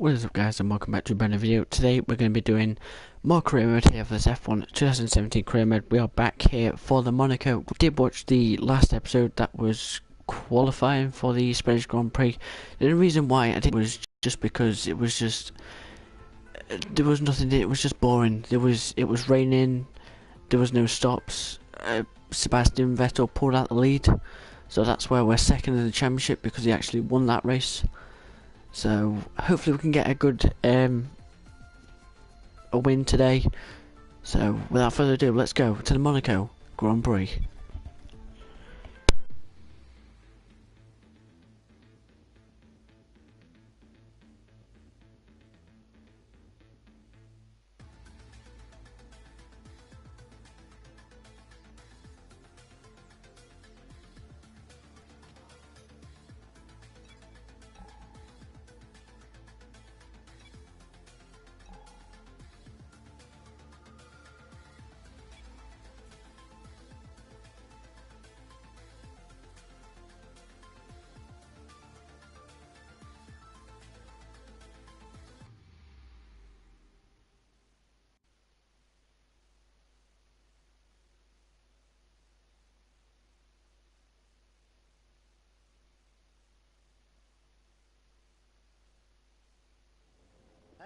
What is up, guys, and welcome back to a brand new video. Today we're going to be doing more career mode here for this F1 2017 career mode. We are back here for the Monaco. We did watch the last episode that was qualifying for the Spanish Grand Prix. The only reason why I did was just because it was just there was nothing. It was just boring. It was raining. There was no stops. Sebastian Vettel pulled out the lead, so that's why we're second in the championship, because he actually won that race. So hopefully we can get a good a win today. So without further ado, let's go to the Monaco Grand Prix.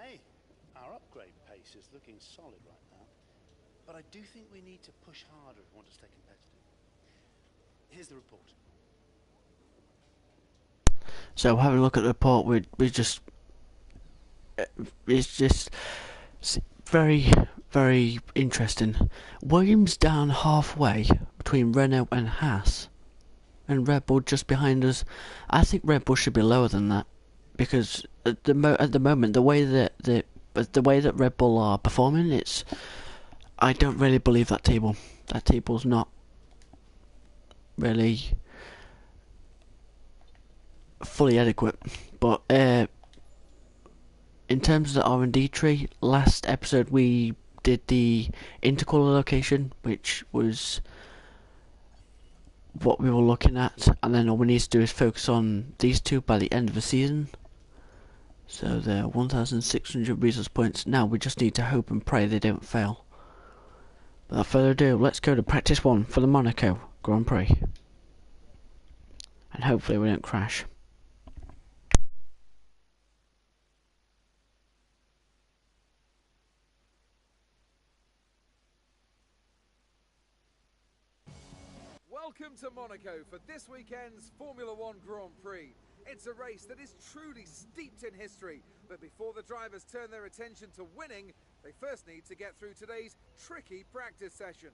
Hey, our upgrade pace is looking solid right now, but I do think we need to push harder if we want to stay competitive. Here's the report. So having a look at the report, it's just very, very interesting. Williams down halfway between Renault and Haas, and Red Bull just behind us. I think Red Bull should be lower than that, because at the moment, the way that Red Bull are performing, I don't really believe that table. That table's not really fully adequate. But in terms of the R&D tree, last episode we did the intercooler location, which was what we were looking at, and then all we need to do is focus on these two by the end of the season. So they're 1,600 resource points. Now we just need to hope and pray they don't fail. Without further ado, let's go to practice one for the Monaco Grand Prix, and hopefully we don't crash. Welcome to Monaco for this weekend's Formula One Grand Prix. It's a race that is truly steeped in history, but before the drivers turn their attention to winning, they first need to get through today's tricky practice session.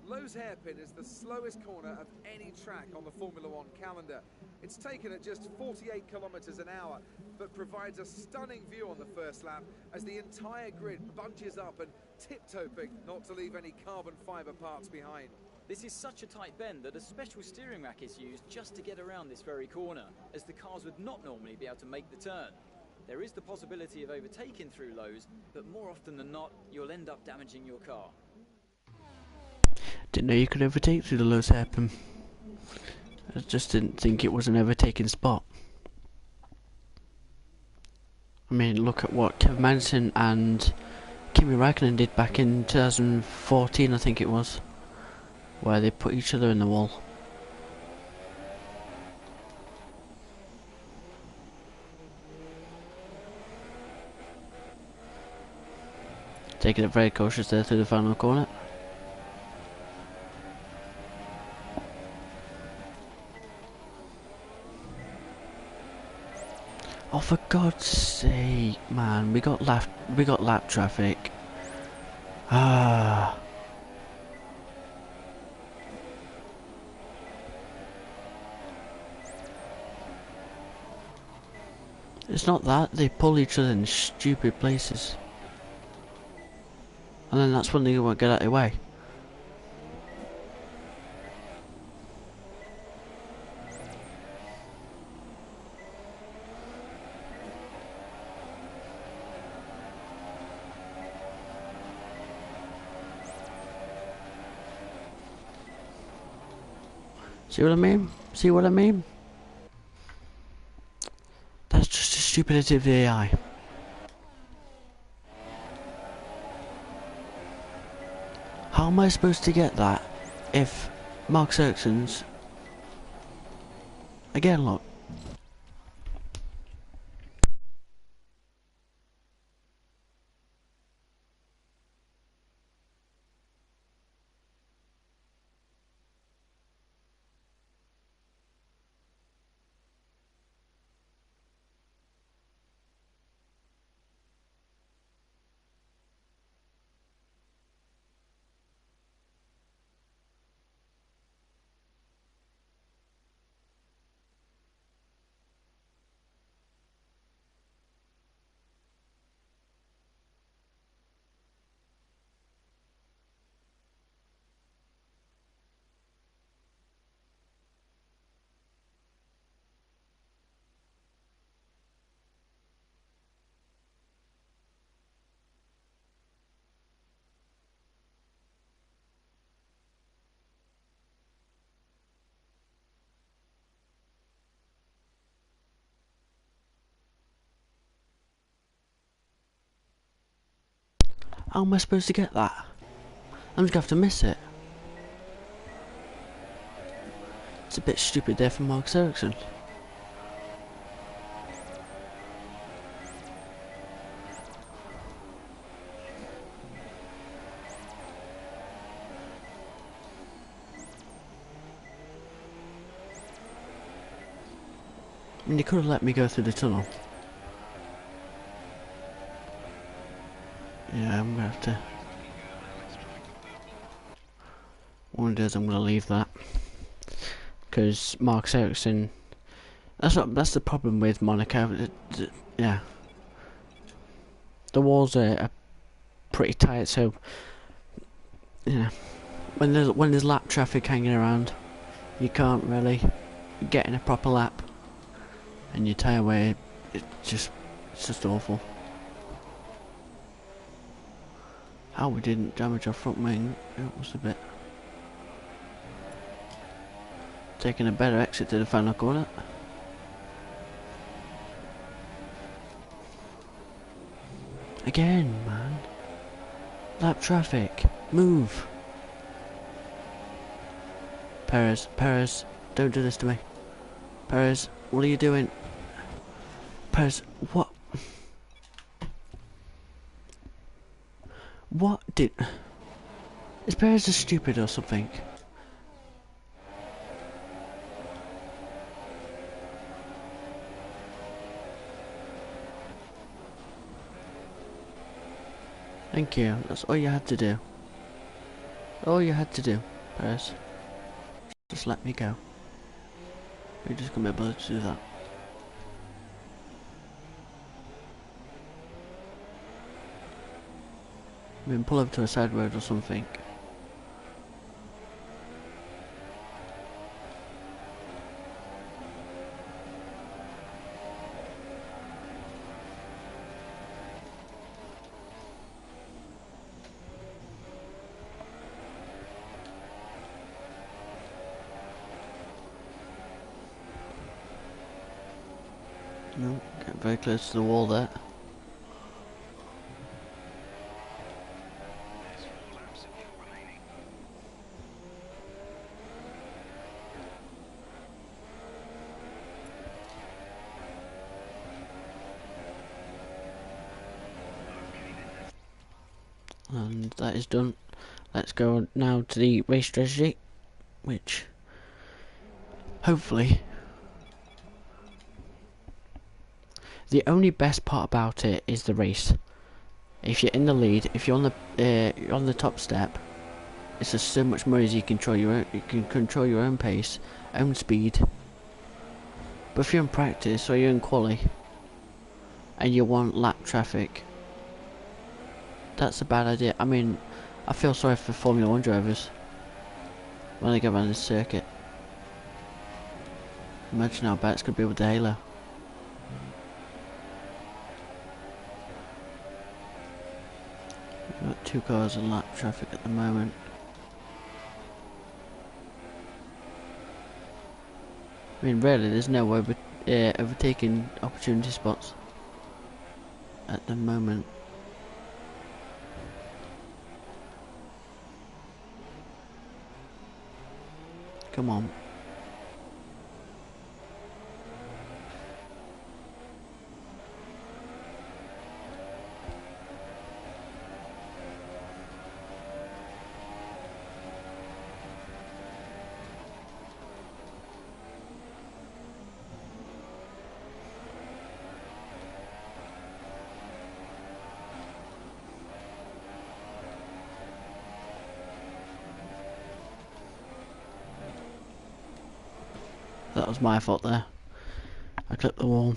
Lowe's hairpin is the slowest corner of any track on the Formula One calendar. It's taken at just 48 kilometers an hour, but provides a stunning view on the first lap as the entire grid bunches up and tiptoeing not to leave any carbon fibre parts behind. This is such a tight bend that a special steering rack is used just to get around this very corner, as the cars would not normally be able to make the turn. There is the possibility of overtaking through Lowe's, but more often than not, you'll end up damaging your car. Didn't know you could overtake through the Lowe's hairpin. I just didn't think it was an overtaking spot. I mean, look at what Kevin Magnussen and Kimi Raikkonen did back in 2014, I think it was, where they put each other in the wall. Taking it very cautious there through the final corner. Oh, for God's sake, man, we got lap traffic. Ah. It's not that, they pull each other in stupid places. And then that's when they won't get out of the way. See what I mean? See what I mean? That's just stupidity of the AI. How am I supposed to get that if Mark Erickson's again? Look. How am I supposed to get that? I'm just gonna have to miss it. It's a bit stupid there from Mark Erickson. I mean, you could have let me go through the tunnel. Yeah, I'm gonna have to. One day I'm gonna leave that because Mark Erickson. That's the problem with Monaco. Yeah, the walls are pretty tight, so yeah. When there's lap traffic hanging around, you can't really get in a proper lap, and your tyre wear it's just awful. How we didn't damage our front wing, it was a bit. Taking a better exit to the final corner. Again, man. Lap traffic. Move. Perez, don't do this to me. Perez, what are you doing? Perez, what? What did... Is Perez just stupid or something? Thank you, that's all you had to do. All you had to do, Perez. Just let me go. You're just gonna be able to do that. I mean, pull over to a side road or something. No, get very close to the wall there. And that is done. Let's go now to the race strategy, which hopefully the only best part about it is the race. If you're in the lead, if you're on the top step, it's just so much more easy. You can control your own pace, own speed. But if you're in practice or you're in quali and you want lap traffic, that's a bad idea. I mean, I feel sorry for Formula 1 drivers when they go around this circuit. Imagine how bad it's going to be with the halo. We've got 2 cars in lap traffic at the moment. I mean, really, there's no overtaking opportunity spots. at the moment. Come on. That was my fault there. I clipped the wall.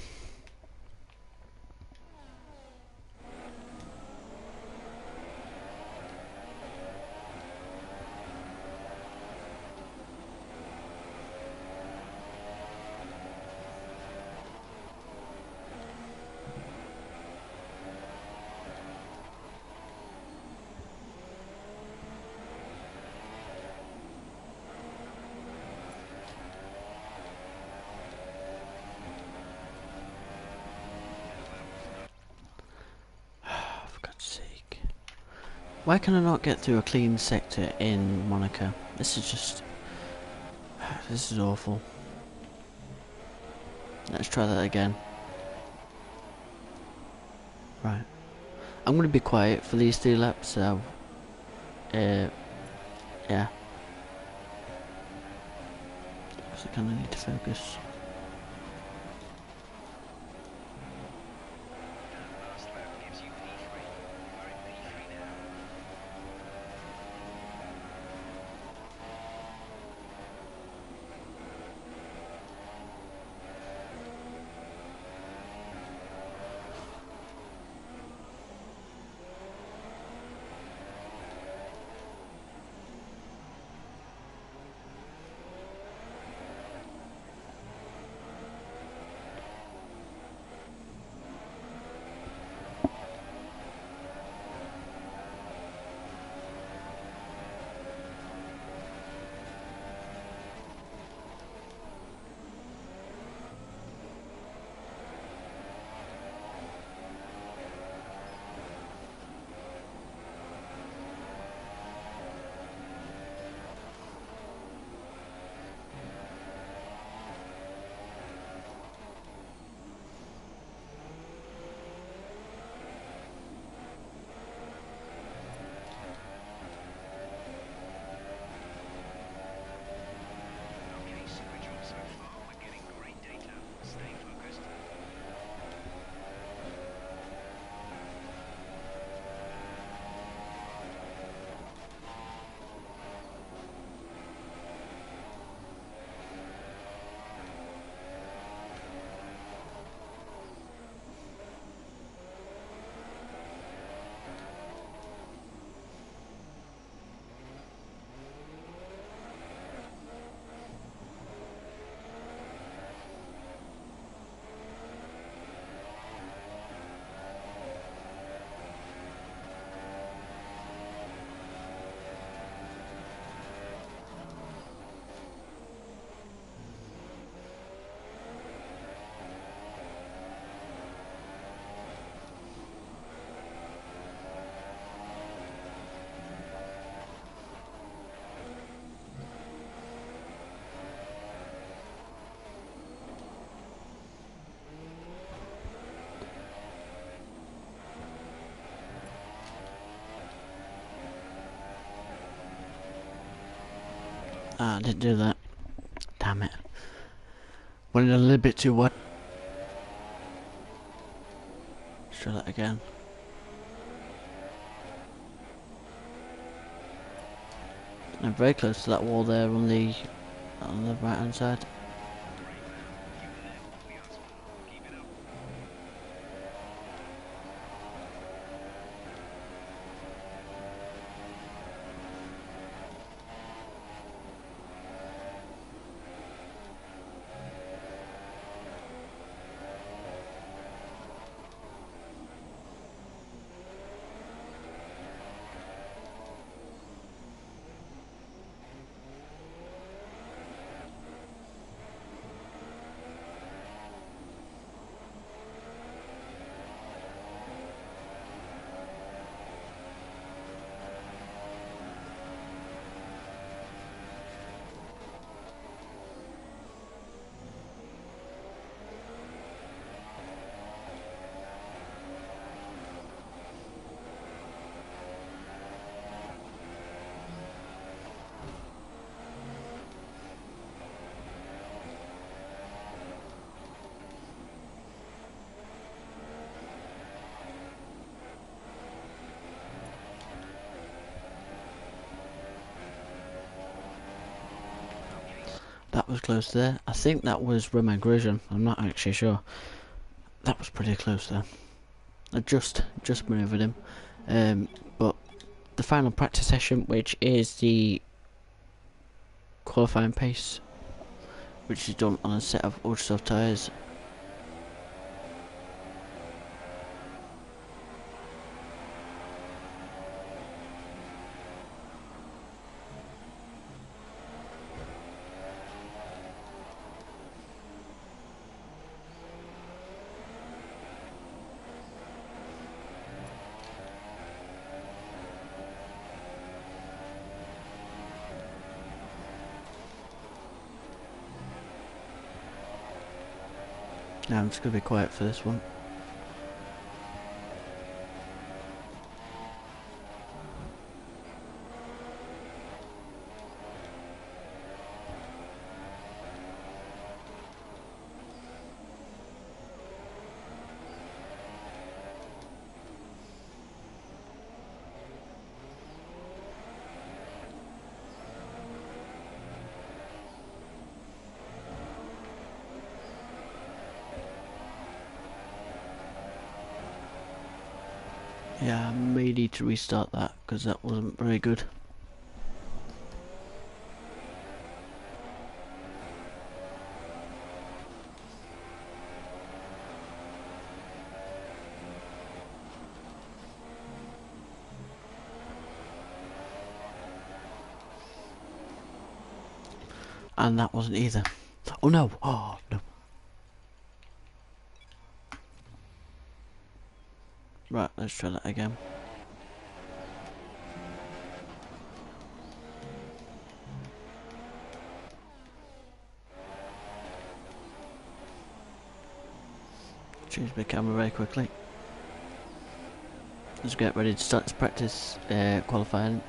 For God's sake. Why can I not get through a clean sector in Monaco? This is just... This is awful. Let's try that again. Right. I'm gonna be quiet for these 3 laps, so... yeah. Because I kinda need to focus. Ah, I didn't do that. Damn it. Went a little bit too wide. Let's try that again. I'm very close to that wall there on the right hand side. that was close there. I think that was Roman Grosjean. I'm not actually sure. That was pretty close there. I just manoeuvred him. But the final practice session, which is the qualifying pace, which is done on a set of ultra soft tyres. Now I'm just going to be quiet for this one. Yeah, I may need to restart that because that wasn't very good. And that wasn't either. Oh no! Oh no. Right, let's try that again. Change my camera very quickly. Let's get ready to start this practice qualifying.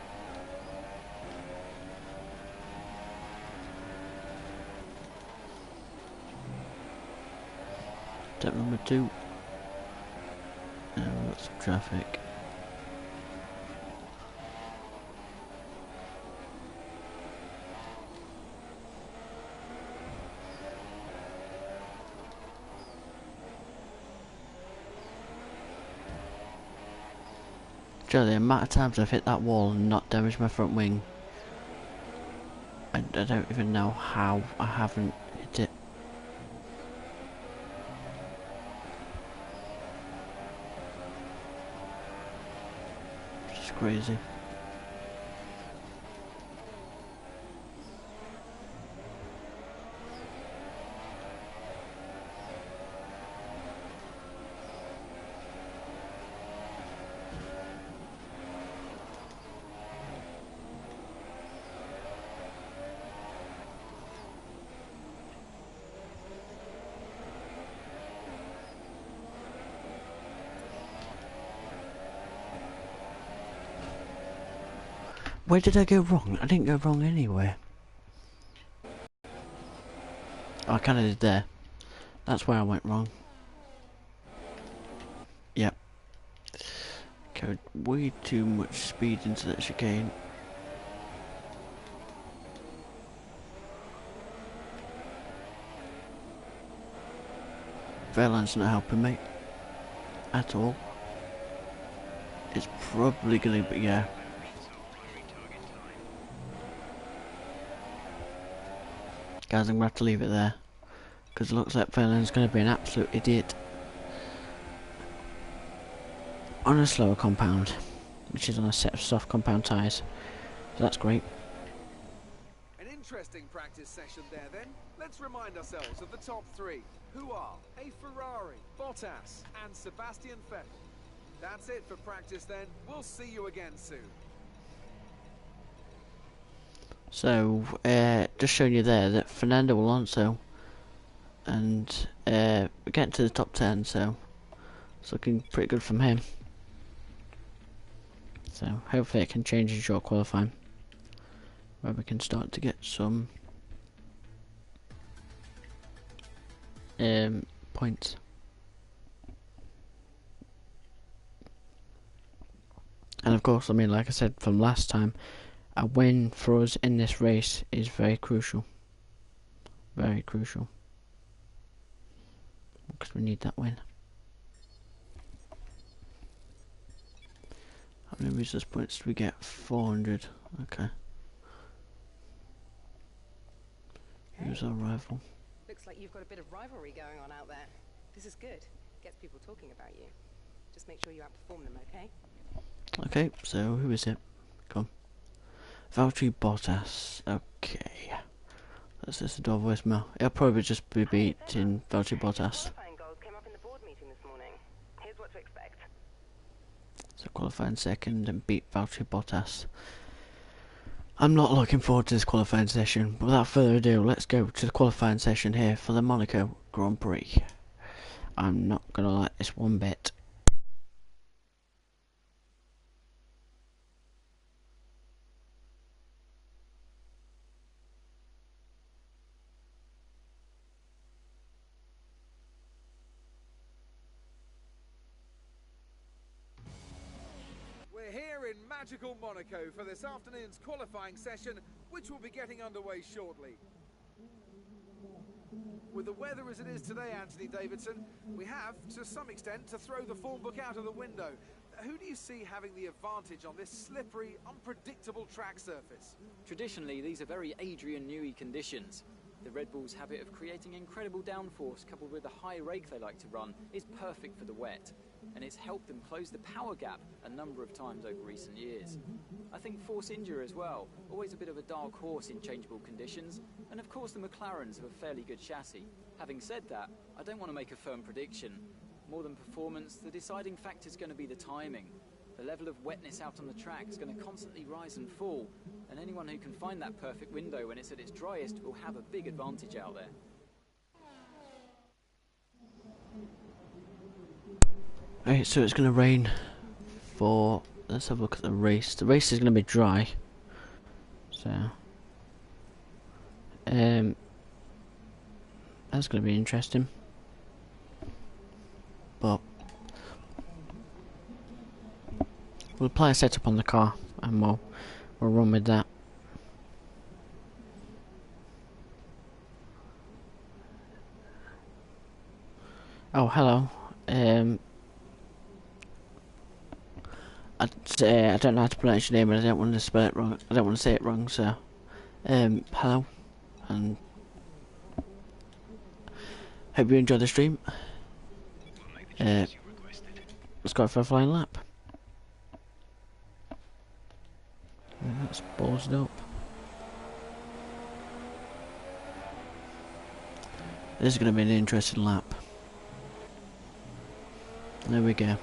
Step number 2. And we've got some traffic. The amount of times I've hit that wall and not damaged my front wing, I don't even know how I haven't hit it. It's crazy. Where did I go wrong? I didn't go wrong anywhere. Oh, I kinda did there. That's where I went wrong. Yep. Carried way too much speed into that chicane. Fairline's not helping me at all. It's probably gonna be, yeah. Guys, I'm gonna have to leave it there because it looks like Fairline's gonna be an absolute idiot on a slower compound, which is on a set of soft compound tyres. So that's great. An interesting practice session there then. Let's remind ourselves of the top 3, who are a Ferrari, Bottas and Sebastian Vettel. That's it for practice then. We'll see you again soon. So, just showing you there that Fernando Alonso and we're getting to the top 10, so it's looking pretty good from him. So hopefully it can change in short qualifying, where we can start to get some points. And of course, I mean, like I said from last time, a win for us in this race is very crucial. Very crucial. Because we need that win. How many resource points do we get? 400. Okay. Who's our rival? Looks like you've got a bit of rivalry going on out there. This is good. Gets people talking about you. Just make sure you outperform them, okay? Okay, so who is it? Come. Valtteri Bottas. Okay. That's just a door voicemail. It'll probably just be beating Valtteri Bottas. Qualifying goals came up in the board meeting this morning. Here's what to expect. So qualifying second and beat Valtteri Bottas. I'm not looking forward to this qualifying session. But without further ado, let's go to the qualifying session here for the Monaco Grand Prix. I'm not gonna like this one bit. We're here in magical Monaco for this afternoon's qualifying session, which will be getting underway shortly. With the weather as it is today, Anthony Davidson, we have, to some extent, to throw the form book out of the window. Who do you see having the advantage on this slippery, unpredictable track surface? Traditionally, these are very Adrian Newey conditions. The Red Bull's habit of creating incredible downforce coupled with the high rake they like to run is perfect for the wet, and it's helped them close the power gap a number of times over recent years. I think Force India as well, always a bit of a dark horse in changeable conditions, and of course the McLarens have a fairly good chassis. Having said that, I don't want to make a firm prediction. More than performance, the deciding factor is going to be the timing. The level of wetness out on the track is going to constantly rise and fall, and anyone who can find that perfect window when it's at its driest will have a big advantage out there. Alright, so it's going to rain for... Let's have a look at the race. The race is going to be dry. So... that's going to be interesting. But... we'll apply a setup on the car and we'll run with that. Oh, hello. I don't know how to pronounce your name, and I don't want to spell it wrong. I don't want to say it wrong. So, hello, and hope you enjoy the stream. Let's go for a flying lap. That's ballsed up. This is going to be an interesting lap. There we go.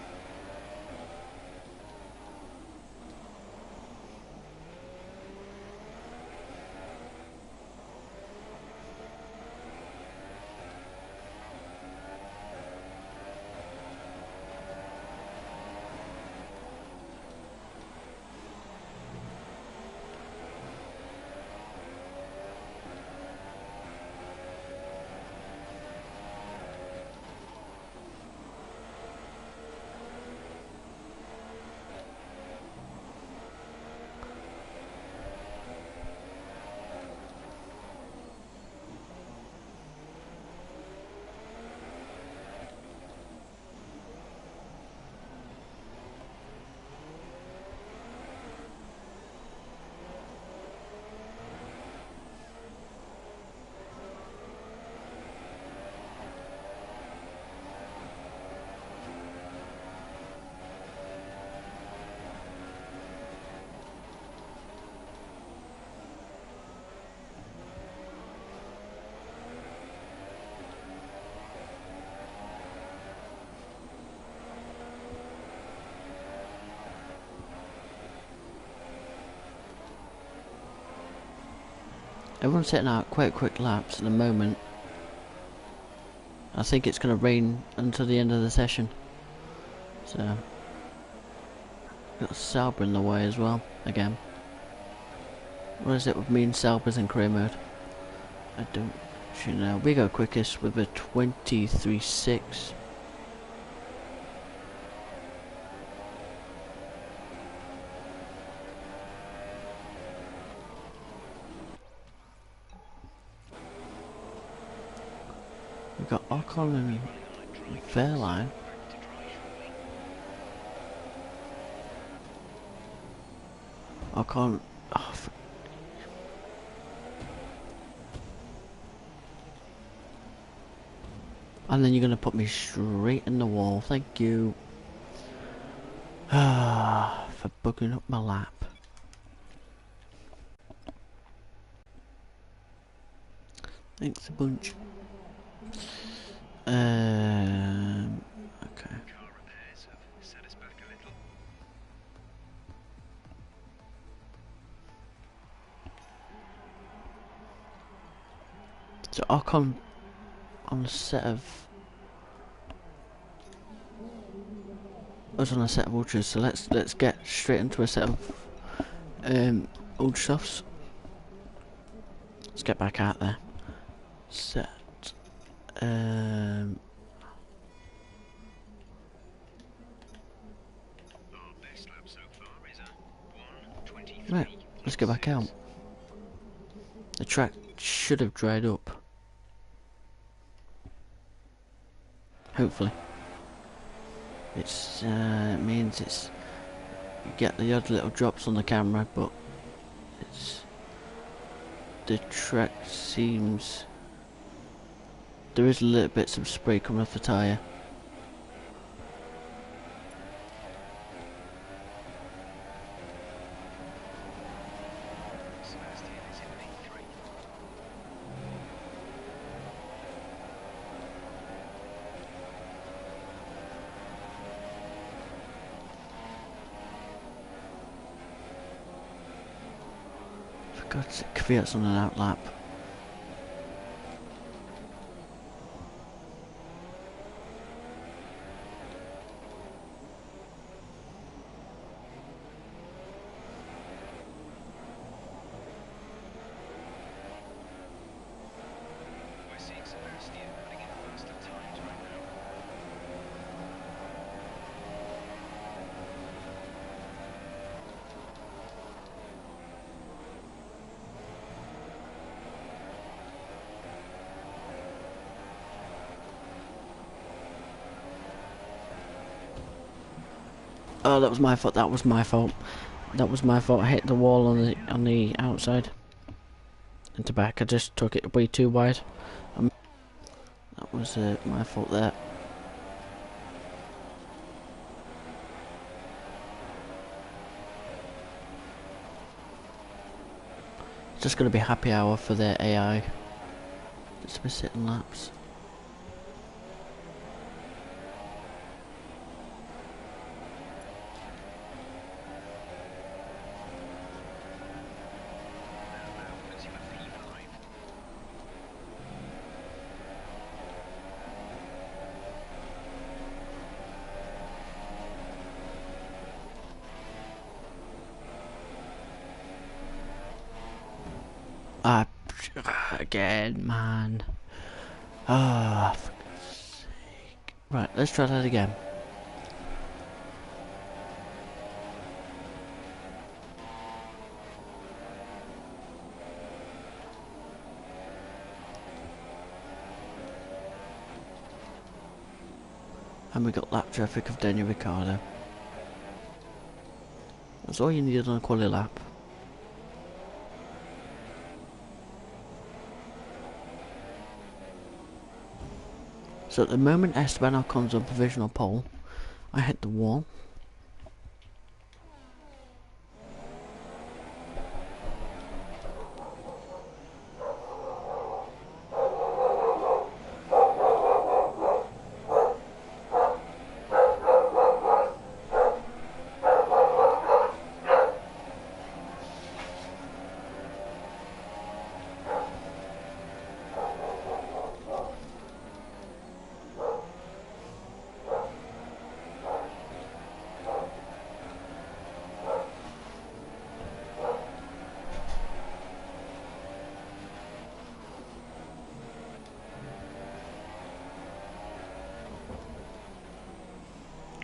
Everyone's setting out quite quick laps at the moment. I think it's going to rain until the end of the session. So, got Sauber in the way as well, again. What is it with me and Sauber's in career mode? I don't actually know. We go quickest with a 23.6. got Ocon and Fairline. Ocon. Oh, and then you're gonna put me straight in the wall. Thank you. For bugging up my lap. Thanks a bunch. Okay. So Ocon on a set of ultras. So let's get straight into a set of ultra softs. Let's get back out there. Set. Right, let's get back out. The track should have dried up. Hopefully. It means it's you get the odd little drops on the camera, but it's the track seems there is a little bits of spray coming off the tyre. For God's sake, Kvyat's on an out lap. Oh, that was my fault. That was my fault. That was my fault. I hit the wall on the outside. Into back. I just took it way too wide. That was my fault there. It's just going to be happy hour for their AI. Just be sitting laps. Again, man. Ah, for God's sake. Right, let's try that again. And we got lap traffic of Daniel Ricciardo. That's all you needed on a quali lap. So at the moment Esteban Ocon's on provisional pole, I hit the wall.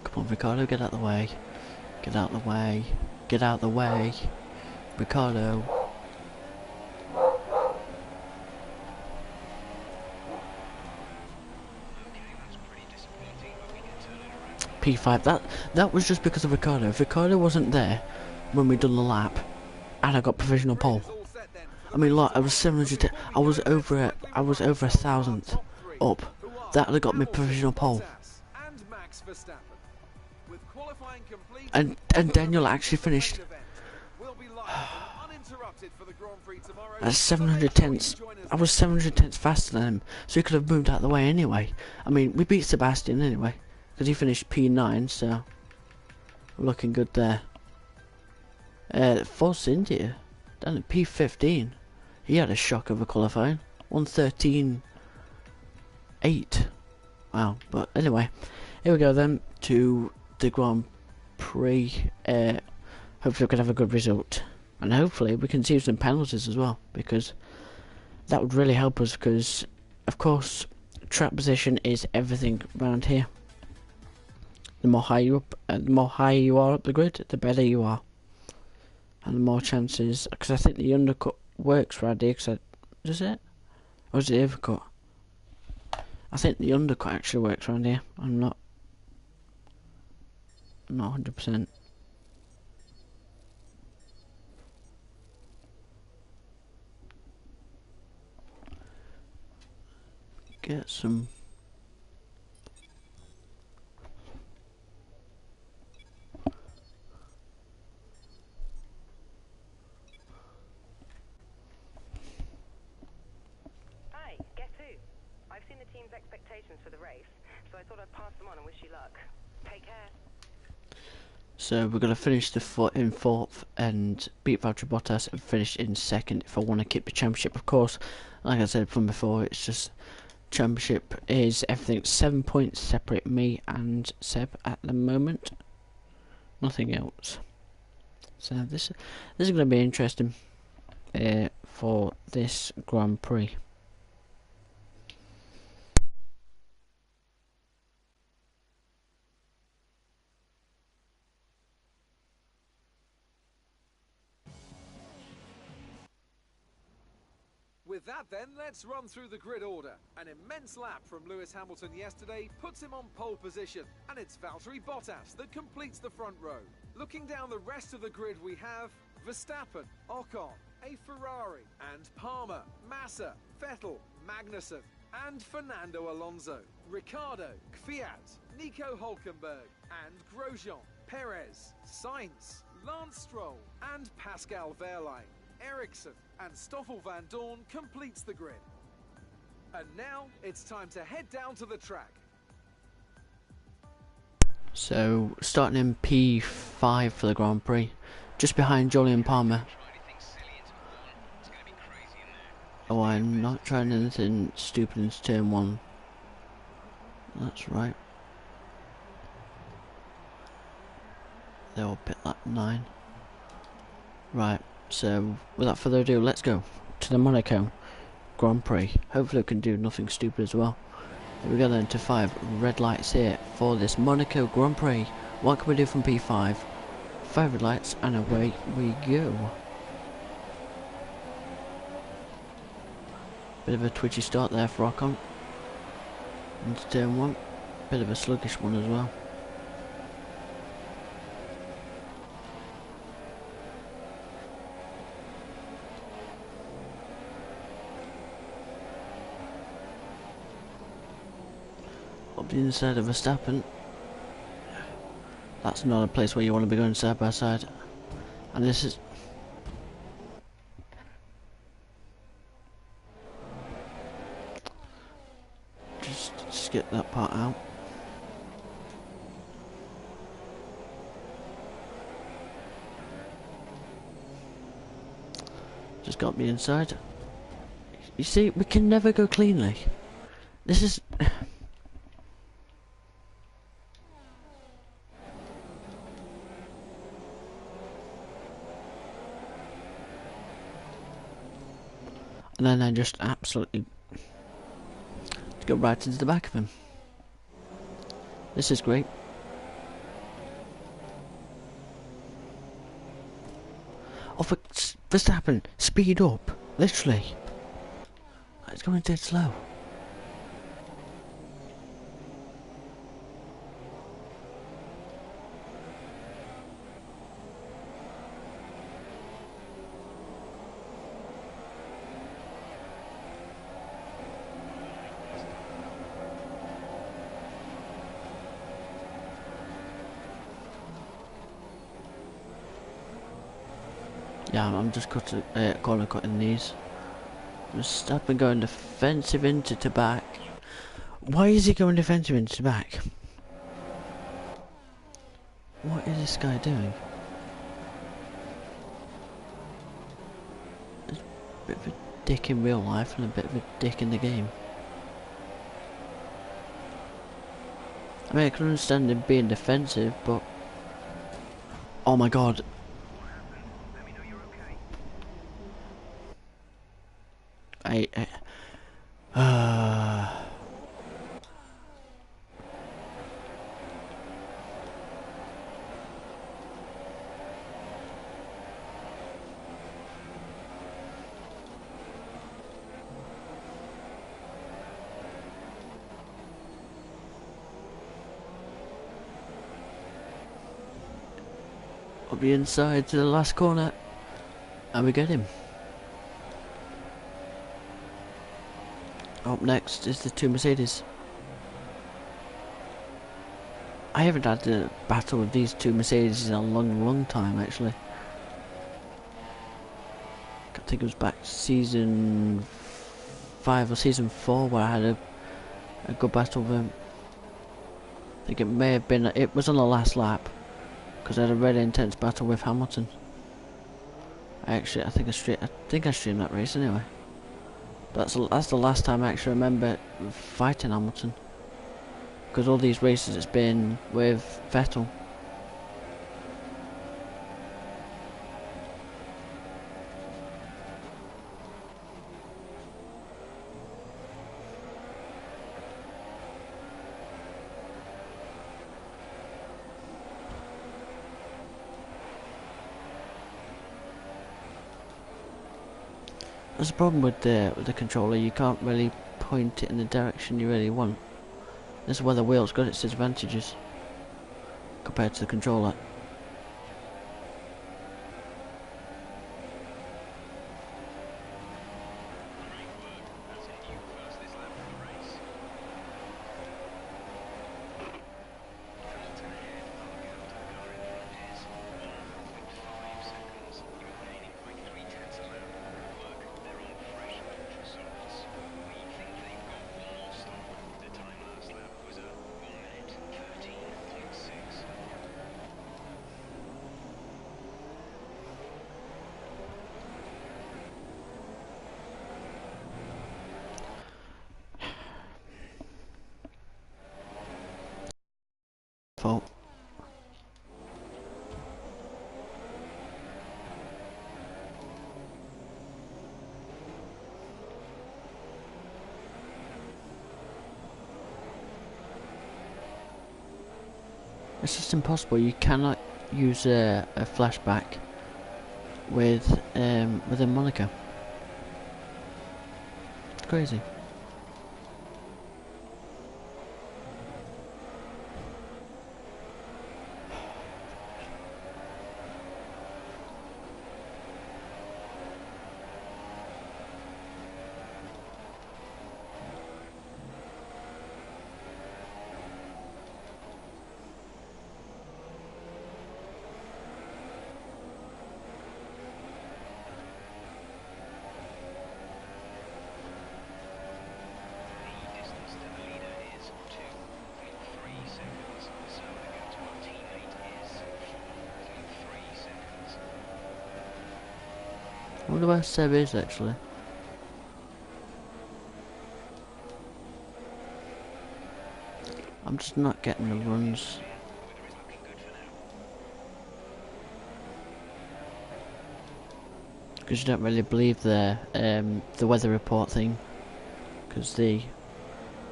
Come on, Ricardo, get out of the way. Get out of the way. Get out of the way. Ricardo. P5. That was just because of Ricardo. If Ricardo wasn't there when we done the lap, and I got provisional pole. I mean, look, I was 700. I was over a thousandth up. That would have got me provisional pole. And Daniel actually finished at 700 tenths. I was 700 tenths faster than him, so he could have moved out of the way anyway. I mean, we beat Sebastian anyway, because he finished P9, so we're looking good there. Force India, down at P15. He had a shock of a qualifying. 113.8. Wow, but anyway, here we go then to the Grand Prix. Hopefully we can have a good result. And hopefully we can see some penalties as well, because that would really help us, because of course track position is everything around here. The more high you are up the grid, the better you are. And the more chances, because I think the undercut works right here, does it? Or is it the overcut? I think the undercut actually works around here. I'm not 100%. Get some. Hi, guess who? I've seen the team's expectations for the race, so I thought I'd pass them on and wish you luck. Take care. So we're gonna finish in fourth and beat Valtteri Bottas and finish in second if I want to keep the championship. Of course, like I said from before, it's just championship is everything. 7 points separate me and Seb at the moment. Nothing else. So this is going to be interesting for this Grand Prix. With that then, let's run through the grid order. An immense lap from Lewis Hamilton yesterday puts him on pole position, and it's Valtteri Bottas that completes the front row. Looking down the rest of the grid, we have Verstappen, Ocon, a Ferrari, and Palmer, Massa, Vettel, Magnussen, and Fernando Alonso, Ricciardo, Kvyat, Nico Hülkenberg, and Grosjean, Perez, Sainz, Lance Stroll, and Pascal Wehrlein. Ericsson and Stoffel van Dorn completes the grid. And now it's time to head down to the track. So starting in P5 for the Grand Prix, just behind Jolyon Palmer. Oh, I'm not trying anything stupid into turn 1. That's right. They'll pit lap 9. Right. So, without further ado, let's go to the Monaco Grand Prix. Hopefully we can do nothing stupid as well. Here we go then to 5 red lights here for this Monaco Grand Prix. What can we do from P5? 5 red lights and away we go. Bit of a twitchy start there for Ocon. Into turn 1. Bit of a sluggish one as well. Up the inside of Verstappen. That's not a place where you want to be going side by side. And this is... Just get that part out. Just got me inside. You see, we can never go cleanly. This is... And then I just absolutely go right into the back of him. This is great. Oh, for Verstappen, speed up, literally. It's going dead slow. Yeah, I'm just corner cutting these. I've been going defensive into to back. Why is he going defensive into back? What is this guy doing? He's a bit of a dick in real life and a bit of a dick in the game. I mean, I can understand him being defensive, but... Oh my god. Uh... Up the inside to the last corner, and we get him. Up next is the two Mercedes. I haven't had a battle with these two Mercedes in a long time, actually. I think it was back season 5 or season 4 where I had a good battle with them. I think it may have been, it was on the last lap, because I had a really intense battle with Hamilton. I think I streamed that race anyway. But that's the last time I actually remember fighting Hamilton. Because all these races it's been with Vettel. There's a problem with the controller. You can't really point it in the direction you really want. This is where the wheel's got its advantages compared to the controller. Fault. It's just impossible. You cannot use a flashback within Monaco. It's crazy. I wonder where Seb is actually. I'm just not getting the runs. Because you don't really believe the weather report thing. Because they're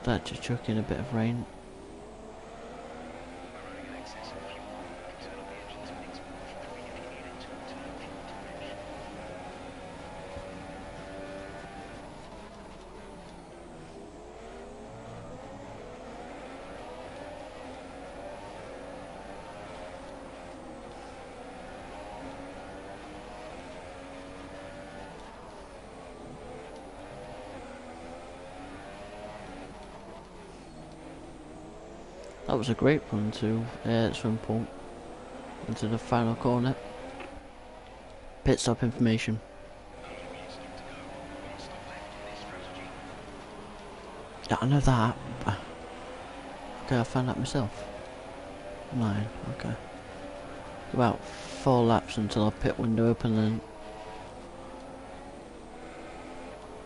actually chucking a bit of rain. That was a great run to swim pool into the final corner. pit stop information. Yeah, I know that. Okay, I found that myself. 9, okay. About 4 laps until our pit window open,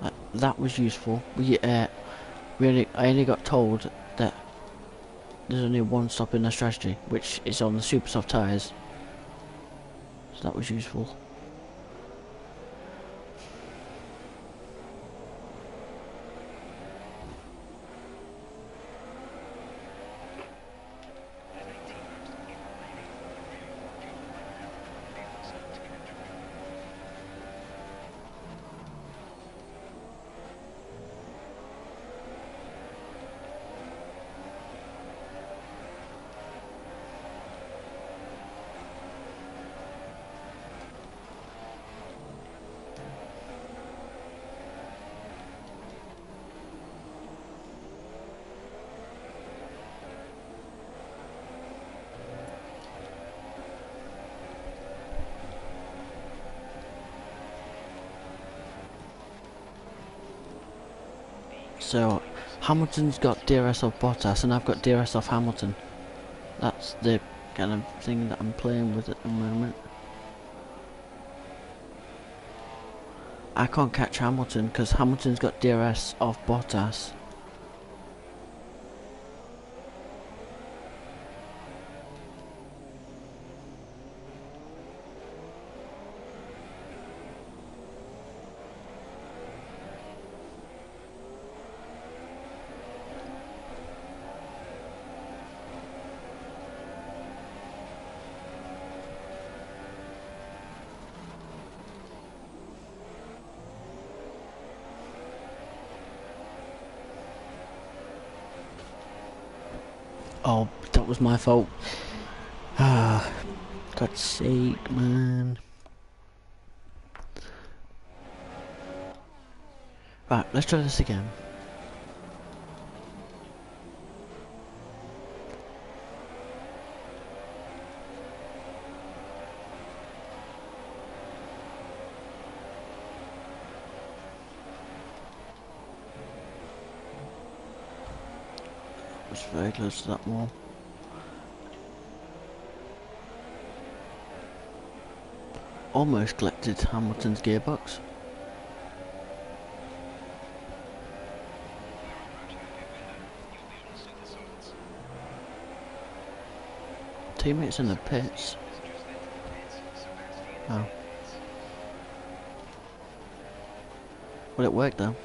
and that was useful. I only got told that there's only one stop in the strategy, which is on the super soft tyres. So that was useful. So Hamilton's got DRS off Bottas and I've got DRS off Hamilton. That's the kind of thing that I'm playing with at the moment. I can't catch Hamilton because Hamilton's got DRS off Bottas. Oh, that was my fault. Ah, God's sake, man. Right, let's try this again. Was very close to that wall. Almost collected Hamilton's gearbox. Teammates in the pits. Oh. Well, it worked though.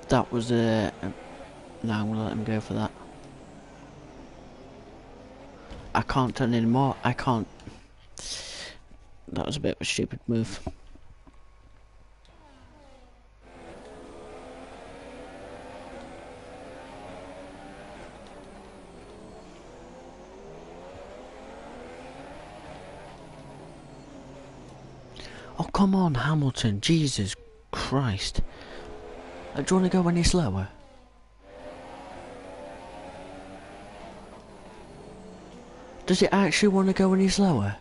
That was no, I'm gonna let him go for that. I can't turn anymore. I can't. That was a bit of a stupid move. Oh, come on, Hamilton. Jesus Christ. Do you want to go any slower? Does it actually want to go any slower?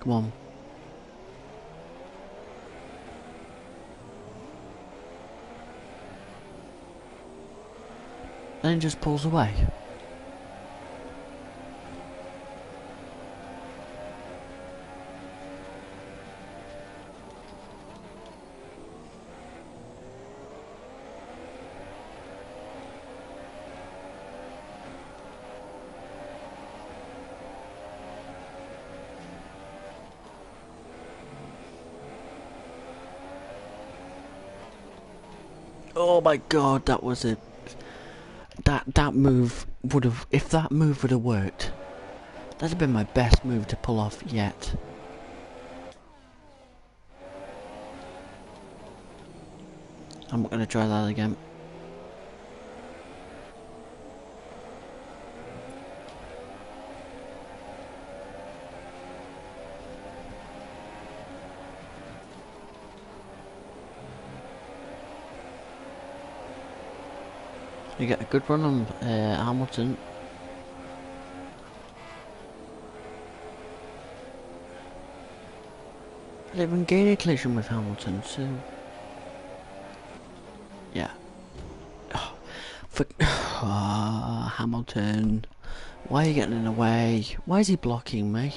Come on. Then it just pulls away. Oh my god, that was a... That move would have... If that move would have worked, that'd have been my best move to pull off yet. I'm not going to try that again. You get a good run on Hamilton. I didn't even gain a collision with Hamilton, so yeah. Oh, Hamilton, why are you getting in the way? Why is he blocking me?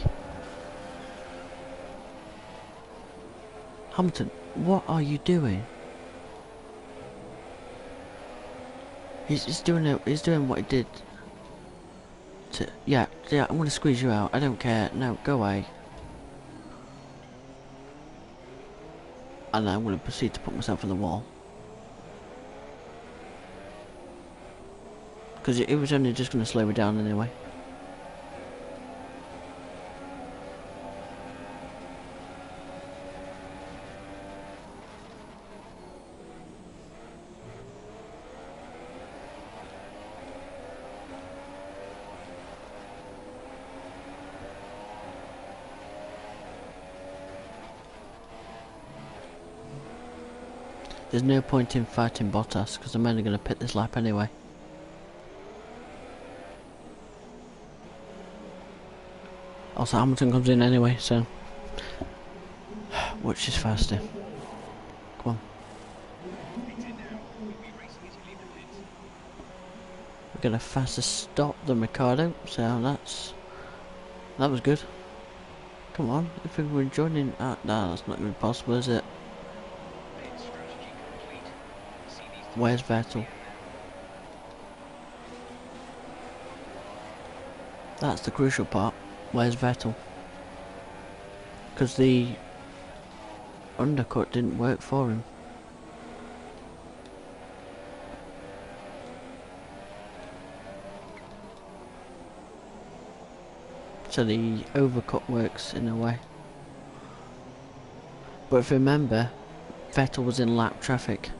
Hamilton, what are you doing? He's doing it. He's doing what he did. Yeah. I'm gonna squeeze you out. I don't care. No, go away. And I'm gonna proceed to put myself on the wall. Because it was only just gonna slow me down anyway. There's no point in fighting Bottas because I'm only going to pit this lap anyway. Also, Hamilton comes in anyway, so which is faster? Come on. We're going to faster stop than Ricardo, so that was good. Come on, if we were joining, no, that's not even possible, is it? Where's Vettel? That's the crucial part. Where's Vettel? Because the undercut didn't work for him. So the overcut works in a way. But if you remember, Vettel was in lap traffic.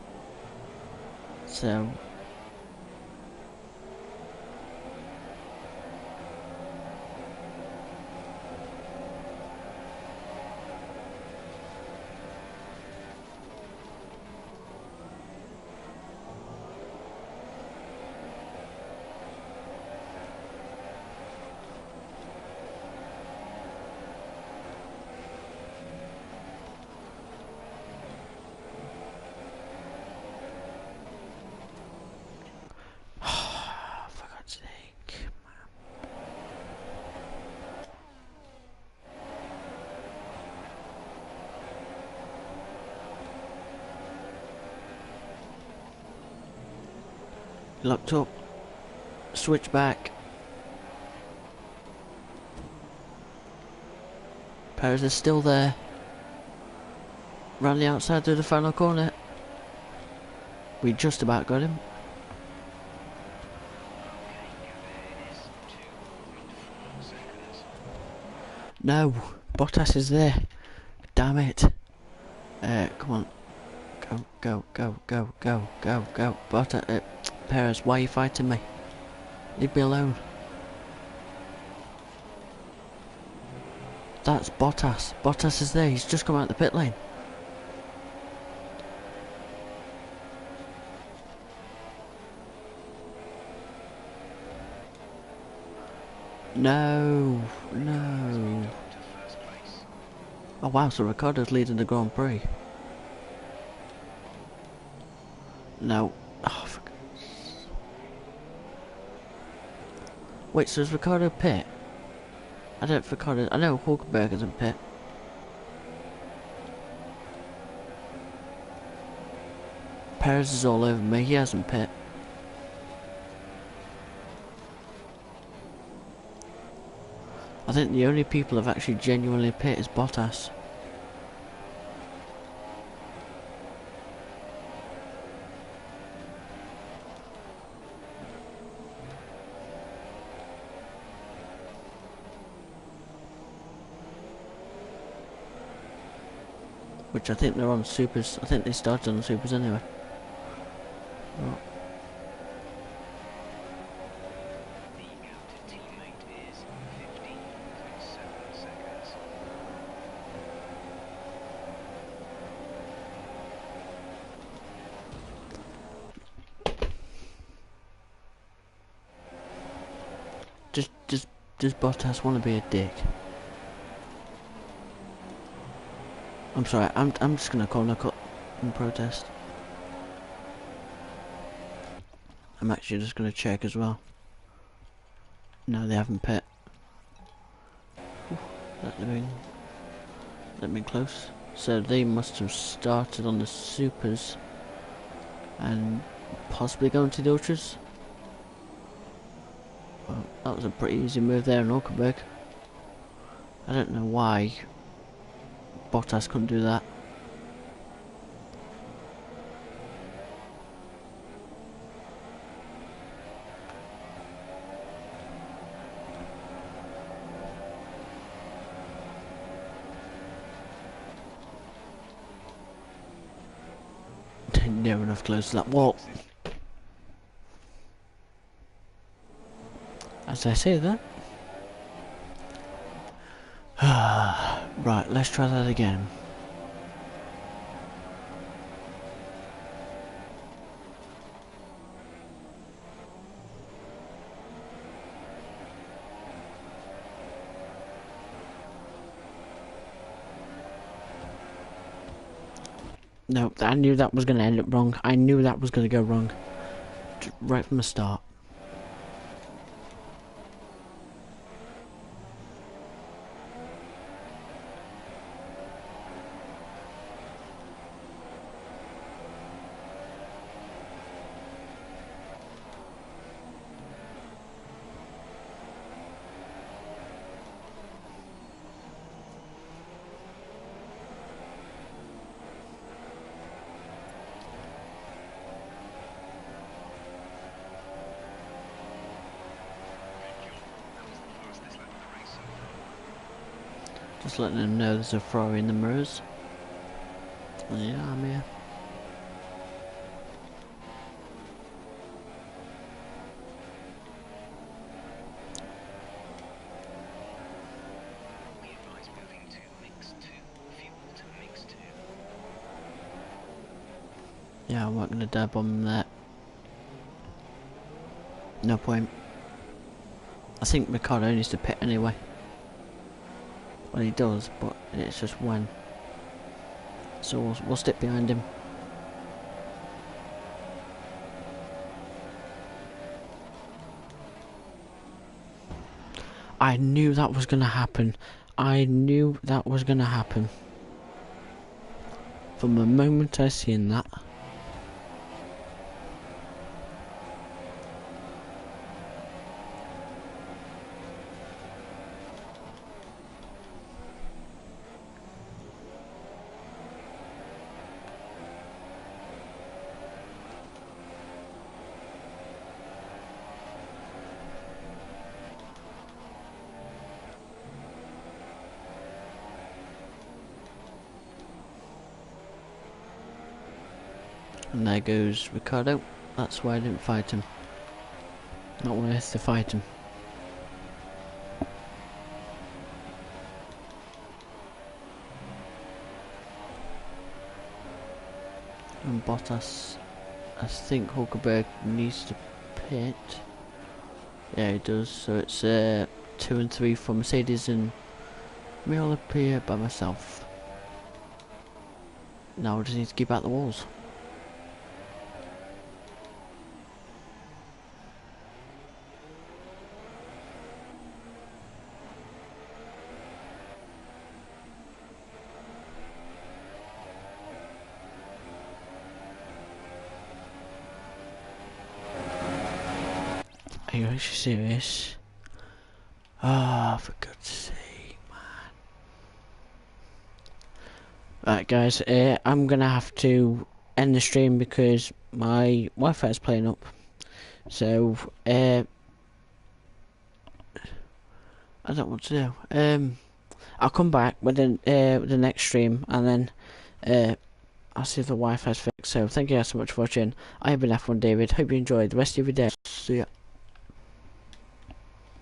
So for God's sake. Locked up. Switch back. Perez is still there. Round the outside through the final corner. We just about got him. No, Bottas is there. Damn it. Come on. Go. Bottas, Perez, why are you fighting me? Leave me alone. That's Bottas. Bottas is there. He's just come out the pit lane. No. Oh wow, so Ricciardo's leading the Grand Prix. No. Oh, for... Wait, so is Ricciardo pit? I know Hulkenberg isn't pit. Perez is all over me, he hasn't pit. I think the only people who've actually genuinely pit is Bottas. Which I think they're on supers. I think they started on the supers anyway. Oh. Does Bottas want to be a dick? I'm sorry, I'm just gonna corner cut and protest. I'm actually just gonna check as well. No, they haven't pit. That been close. So they must have started on the supers and possibly going to the ultras. Well, that was a pretty easy move there in Hulkenberg. I don't know why Bottas couldn't do that. Near enough close to that wall. As I say that. Right, let's try that again. No, I knew that was going to end up wrong. I knew that was going to go wrong. Right from the start. Just letting them know there's a Ferrari in the mirrors. Yeah, I'm here. Yeah, I'm not gonna dive bomb that. No point. I think Ricardo needs to pit anyway. Well, he does, but it's just when. So we'll stick behind him. I knew that was gonna happen. I knew that was gonna happen. From the moment I seen that. And there goes Ricardo. That's why I didn't fight him. Not worth to fight him. And Bottas, I think Hulkenberg needs to pit. Yeah, he does. So it's 2 and 3 for Mercedes and me all up here by myself. Now I just need to keep out the walls. Are you actually serious? Ah, oh, for God's sake, man. Right, guys, I'm gonna have to end the stream because my Wi-Fi is playing up. So, I don't know what to do. I'll come back with the next stream, and then I'll see if the Wi-Fi's fixed. So, thank you guys so much for watching. I have been F1 David. Hope you enjoyed the rest of your day. See ya.